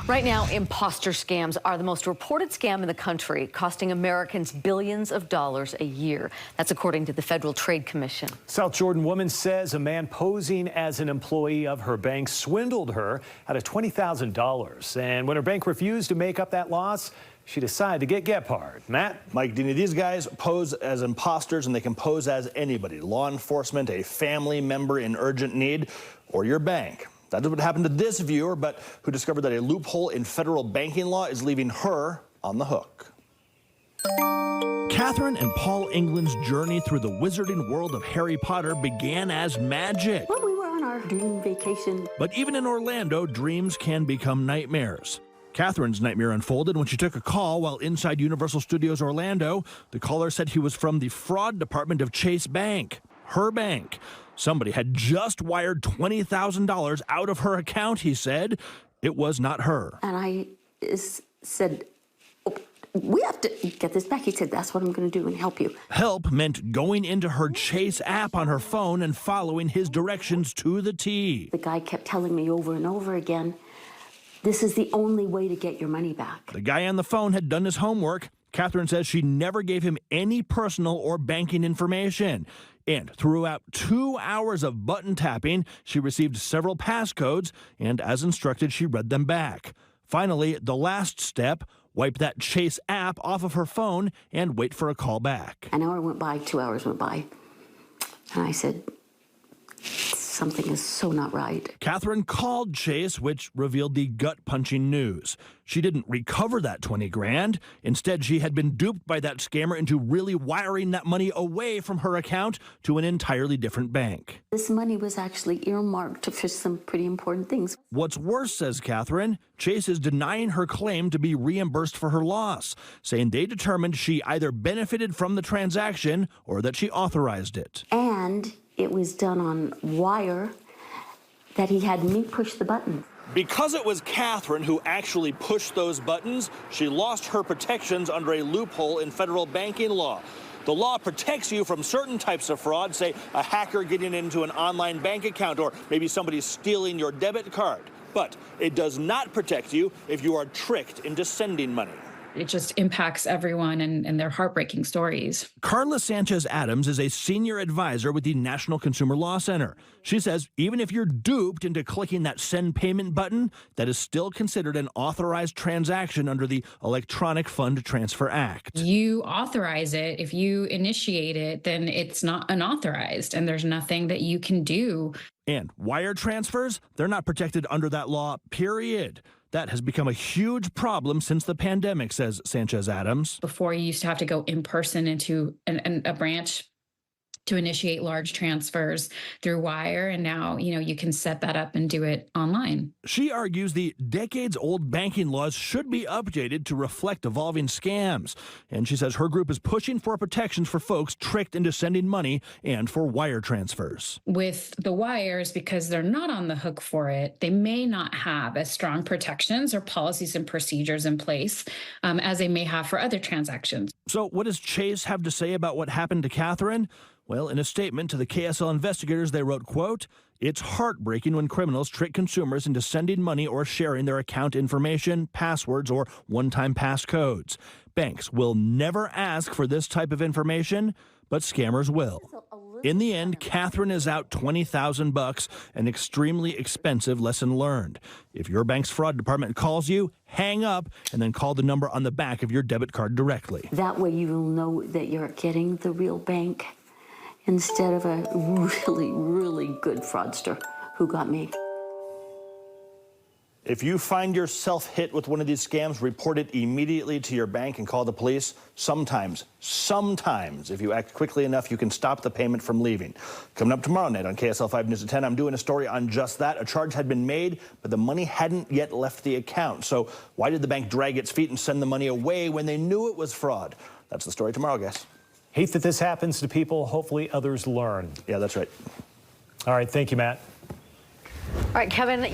Right now, imposter scams are the most reported scam in the country, costing Americans billions of dollars a year. That's according to the Federal Trade Commission. South Jordan woman says a man posing as an employee of her bank swindled her out of $20,000. And when her bank refused to make up that loss, she decided to get Gephardt. Matt? Mike, Dini, these guys pose as imposters, and they can pose as anybody. Law enforcement, a family member in urgent need, or your bank. That's what happened to this viewer, but who discovered that a loophole in federal banking law is leaving her on the hook. Catherine and Paul England's journey through the wizarding world of Harry Potter began as magic. Well, we were on our dream vacation. But even in Orlando, dreams can become nightmares. Catherine's nightmare unfolded when she took a call while inside Universal Studios Orlando. The caller said he was from the fraud department of Chase Bank, her bank. Somebody had just wired $20,000 out of her account, he said. It was not her. And I said, oh, we have to get this back. He said, that's what I'm going to do and help you. Help meant going into her Chase app on her phone and following his directions to the T. The guy kept telling me over and over again, this is the only way to get your money back. The guy on the phone had done his homework. Catherine says she never gave him any personal or banking information. And throughout 2 hours of button tapping, she received several passcodes, and as instructed, she read them back. Finally, the last step, wipe that Chase app off of her phone and wait for a call back. An hour went by, 2 hours went by, and I said, something is so not right. Catherine called Chase, which revealed the gut-punching news. She didn't recover that 20 grand. Instead, she had been duped by that scammer into really wiring that money away from her account to an entirely different bank. This money was actually earmarked for some pretty important things. What's worse, says Catherine, Chase is denying her claim to be reimbursed for her loss, saying they determined she either benefited from the transaction or that she authorized it. And it was done on wire, that he had me push the button. Because it was Catherine who actually pushed those buttons, she lost her protections under a loophole in federal banking law. The law protects you from certain types of fraud, say a hacker getting into an online bank account or maybe somebody stealing your debit card. But it does not protect you if you are tricked into sending money. It just impacts everyone and their heartbreaking stories. Carla Sanchez-Adams is a senior advisor with the National Consumer Law Center. She says even if you're duped into clicking that send payment button, that is still considered an authorized transaction under the Electronic Fund Transfer Act. You authorize it. If you initiate it, then it's not unauthorized, and there's nothing that you can do. And wire transfers, they're not protected under that law, period. That has become a huge problem since the pandemic, says Sanchez-Adams. Before, you used to have to go in person into a branch to initiate large transfers through wire, and now, you can set that up and do it online. She argues the decades-old banking laws should be updated to reflect evolving scams. And she says her group is pushing for protections for folks tricked into sending money and for wire transfers. With the wires, because they're not on the hook for it, they may not have as strong protections or policies and procedures in place as they may have for other transactions. So what does Chase have to say about what happened to Catherine? Well, in a statement to the KSL investigators, they wrote, quote, "It's heartbreaking when criminals trick consumers into sending money or sharing their account information, passwords, or one-time passcodes. Banks will never ask for this type of information, but scammers will." In the end, Catherine is out $20,000, an extremely expensive lesson learned. If your bank's fraud department calls you, hang up and then call the number on the back of your debit card directly. That way you will know that you're getting the real bank instead of a really, really good fraudster who got me. If you find yourself hit with one of these scams, report it immediately to your bank and call the police. Sometimes, if you act quickly enough, you can stop the payment from leaving. Coming up tomorrow night on KSL 5 News at 10, I'm doing a story on just that. A charge had been made, but the money hadn't yet left the account. So why did the bank drag its feet and send the money away when they knew it was fraud? That's the story tomorrow, guys. Hate that this happens to people. Hopefully others learn. Yeah, that's right. All right. Thank you, Matt. All right, Kevin.